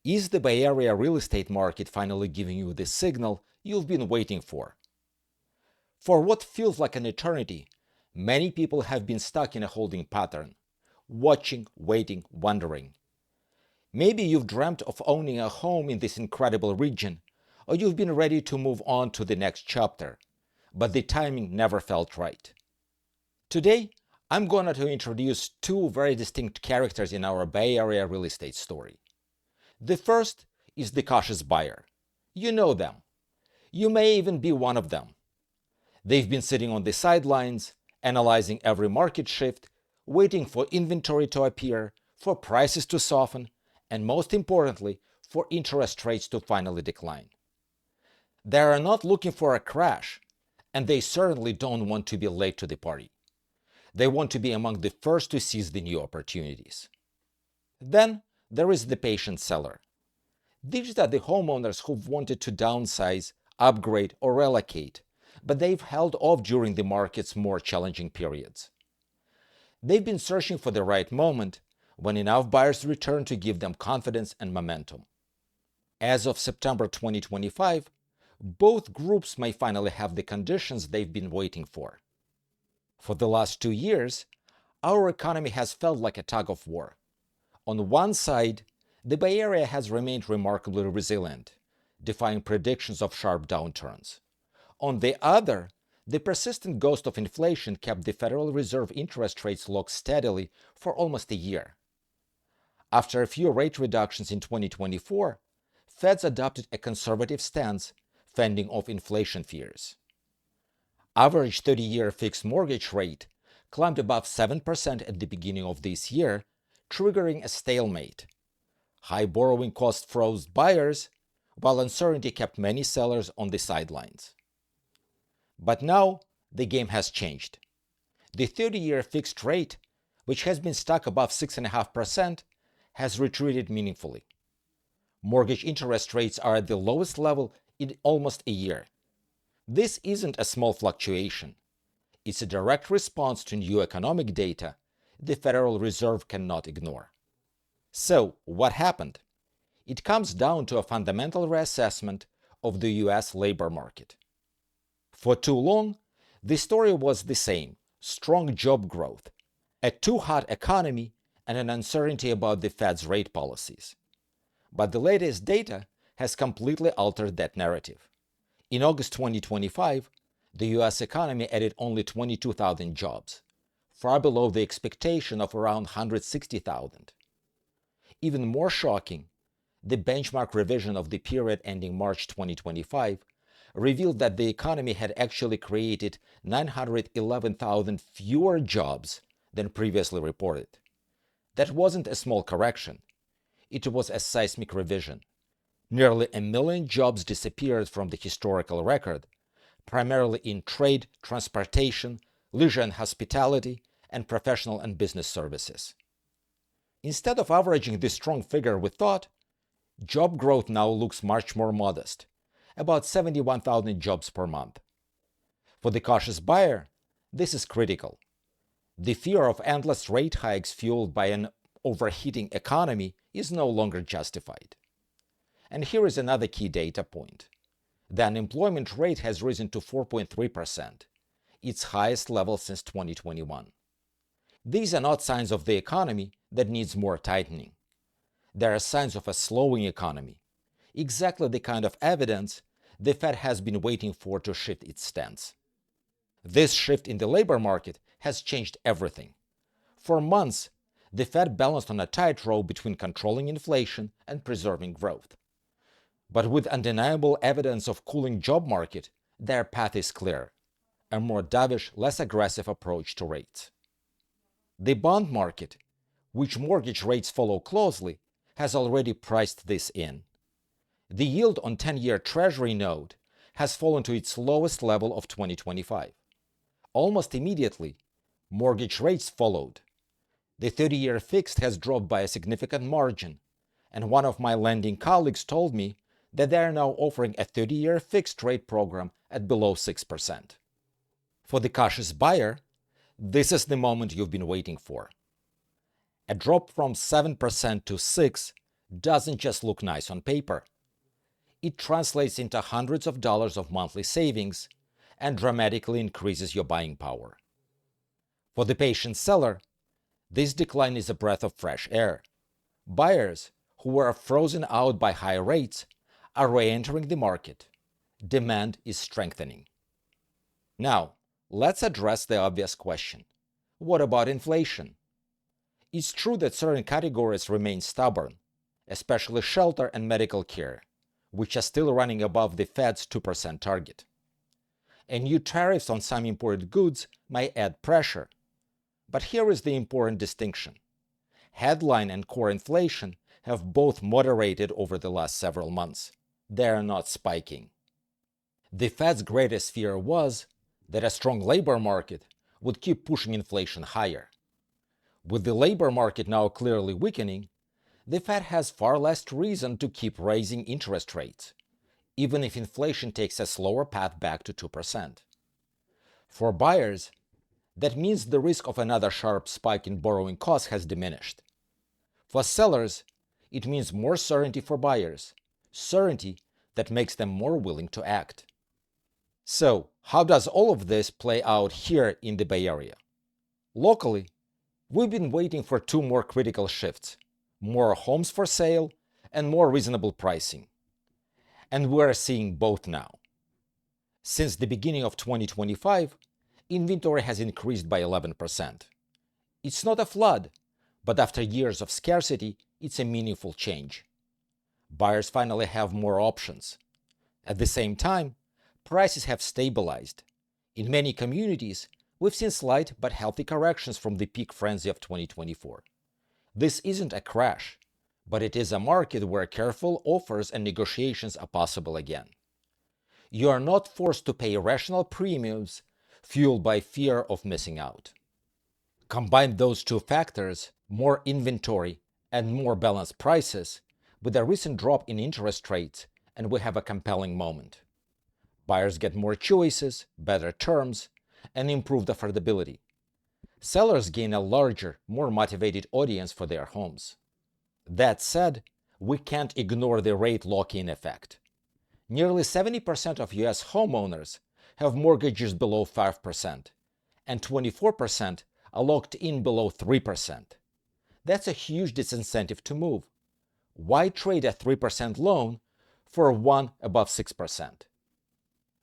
Is the Bay Area real estate market finally giving you the signal you've been waiting for? For what feels like an eternity, many people have been stuck in a holding pattern, watching, waiting, wondering. Maybe you've dreamt of owning a home in this incredible region, or you've been ready to move on to the next chapter, but the timing never felt right. Today, I'm going to introduce two very distinct characters in our Bay Area real estate story. The first is the cautious buyer. You know them. You may even be one of them. They've been sitting on the sidelines, analyzing every market shift, waiting for inventory to appear, for prices to soften, and most importantly, for interest rates to finally decline. They are not looking for a crash, and they certainly don't want to be late to the party. They want to be among the first to seize the new opportunities. Then there is the patient seller. These are the homeowners who've wanted to downsize, upgrade, or relocate, but they've held off during the market's more challenging periods. They've been searching for the right moment when enough buyers return to give them confidence and momentum. As of September 2025, both groups may finally have the conditions they've been waiting for. For the last 2 years, our economy has felt like a tug-of-war. On one side, the Bay Area has remained remarkably resilient, defying predictions of sharp downturns. On the other, the persistent ghost of inflation kept the Federal Reserve interest rates locked steadily for almost a year. After a few rate reductions in 2024, Feds adopted a conservative stance, fending off inflation fears. Average 30-year fixed mortgage rate climbed above 7% at the beginning of this year, triggering a stalemate. High borrowing costs froze buyers, while uncertainty kept many sellers on the sidelines. But now, the game has changed. The 30-year fixed rate, which has been stuck above 6.5%, has retreated meaningfully. Mortgage interest rates are at the lowest level in almost a year. This isn't a small fluctuation. It's a direct response to new economic data the Federal Reserve cannot ignore. So, what happened? It comes down to a fundamental reassessment of the US labor market. For too long, the story was the same: strong job growth, a too-hot economy, and an uncertainty about the Fed's rate policies. But the latest data has completely altered that narrative. In August 2025, the US economy added only 22,000 jobs, far below the expectation of around 160,000. Even more shocking, the benchmark revision of the period ending March 2025 revealed that the economy had actually created 911,000 fewer jobs than previously reported. That wasn't a small correction. It was a seismic revision. Nearly 1 million jobs disappeared from the historical record, primarily in trade, transportation, leisure and hospitality, and professional and business services. Instead of averaging this strong figure we thought, job growth now looks much more modest, about 71,000 jobs per month. For the cautious buyer, this is critical. The fear of endless rate hikes fueled by an overheating economy is no longer justified. And here is another key data point. The unemployment rate has risen to 4.3%, its highest level since 2021. These are not signs of the economy that needs more tightening. They are signs of a slowing economy, exactly the kind of evidence the Fed has been waiting for to shift its stance. This shift in the labor market has changed everything. For months, the Fed balanced on a tightrope between controlling inflation and preserving growth. But with undeniable evidence of cooling job market, their path is clear: a more dovish, less aggressive approach to rates. The bond market, which mortgage rates follow closely, has already priced this in. The yield on 10-year Treasury note has fallen to its lowest level of 2025. Almost immediately, mortgage rates followed. The 30-year fixed has dropped by a significant margin, and one of my lending colleagues told me that they are now offering a 30-year fixed rate program at below 6%. For the cautious buyer, this is the moment you've been waiting for. A drop from 7% to 6% doesn't just look nice on paper. It translates into hundreds of dollars of monthly savings and dramatically increases your buying power. For the patient seller, this decline is a breath of fresh air. Buyers who were frozen out by high rates are re-entering the market. Demand is strengthening. Now, let's address the obvious question. What about inflation? It's true that certain categories remain stubborn, especially shelter and medical care, which are still running above the Fed's 2% target. And new tariffs on some imported goods may add pressure. But here is the important distinction. Headline and core inflation have both moderated over the last several months. They are not spiking. The Fed's greatest fear was that a strong labor market would keep pushing inflation higher. With the labor market now clearly weakening, the Fed has far less reason to keep raising interest rates, even if inflation takes a slower path back to 2%. For buyers, that means the risk of another sharp spike in borrowing costs has diminished. For sellers, it means more certainty for buyers, certainty that makes them more willing to act. So, how does all of this play out here in the Bay Area? Locally, we've been waiting for two more critical shifts: more homes for sale and more reasonable pricing. And we're seeing both now. Since the beginning of 2025, inventory has increased by 11%. It's not a flood, but after years of scarcity, it's a meaningful change. Buyers finally have more options. At the same time, prices have stabilized. In many communities, we've seen slight but healthy corrections from the peak frenzy of 2024. This isn't a crash, but it is a market where careful offers and negotiations are possible again. You are not forced to pay rational premiums fueled by fear of missing out. Combine those two factors, more inventory and more balanced prices, with a recent drop in interest rates, and we have a compelling moment. Buyers get more choices, better terms, and improved affordability. Sellers gain a larger, more motivated audience for their homes. That said, we can't ignore the rate lock-in effect. Nearly 70% of US homeowners have mortgages below 5%, and 24% are locked in below 3%. That's a huge disincentive to move. Why trade a 3% loan for one above 6%?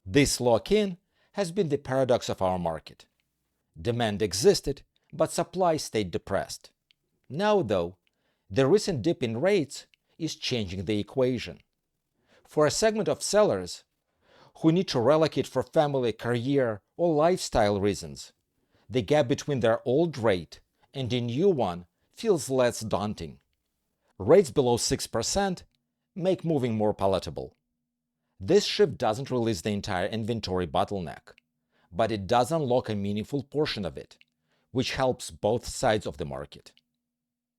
This lock-in has been the paradox of our market. Demand existed, but supply stayed depressed. Now, though, the recent dip in rates is changing the equation. For a segment of sellers who need to relocate for family, career, or lifestyle reasons, the gap between their old rate and a new one feels less daunting. Rates below 6% make moving more palatable. This shift doesn't release the entire inventory bottleneck, but it does unlock a meaningful portion of it, which helps both sides of the market.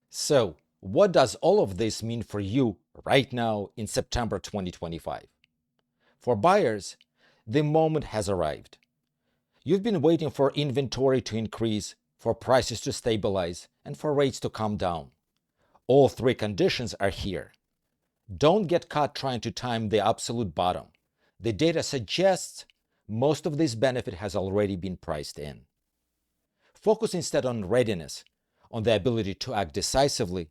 So, what does all of this mean for you right now in September 2025? For buyers, the moment has arrived. You've been waiting for inventory to increase, for prices to stabilize, and for rates to come down. All three conditions are here. Don't get caught trying to time the absolute bottom. The data suggests most of this benefit has already been priced in. Focus instead on readiness, on the ability to act decisively,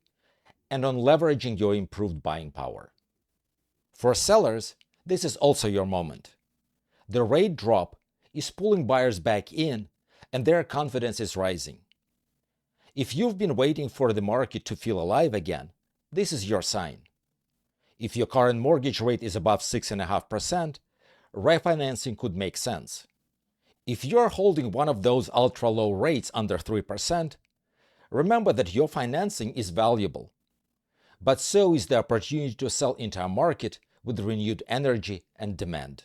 and on leveraging your improved buying power. For sellers, this is also your moment. The rate drop is pulling buyers back in, and their confidence is rising. If you've been waiting for the market to feel alive again, this is your sign. If your current mortgage rate is above 6.5%, refinancing could make sense. If you're holding one of those ultra-low rates under 3%, remember that your financing is valuable. But so is the opportunity to sell into a market with renewed energy and demand.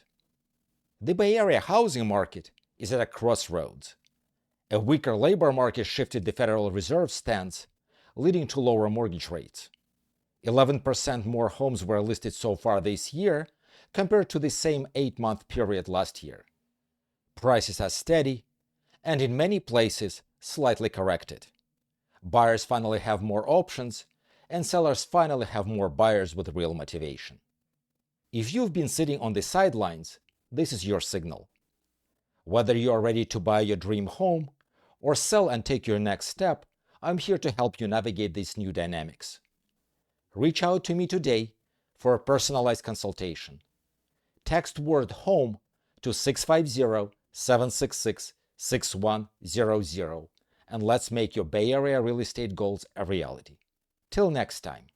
The Bay Area housing market is at a crossroads. A weaker labor market shifted the Federal Reserve's stance, leading to lower mortgage rates. 11% more homes were listed so far this year compared to the same 8-month period last year. Prices are steady, and in many places, slightly corrected. Buyers finally have more options, and sellers finally have more buyers with real motivation. If you've been sitting on the sidelines, this is your signal. Whether you are ready to buy your dream home or sell and take your next step, I'm here to help you navigate these new dynamics. Reach out to me today for a personalized consultation. Text word HOME to 650-766-6100 and let's make your Bay Area real estate goals a reality. Till next time.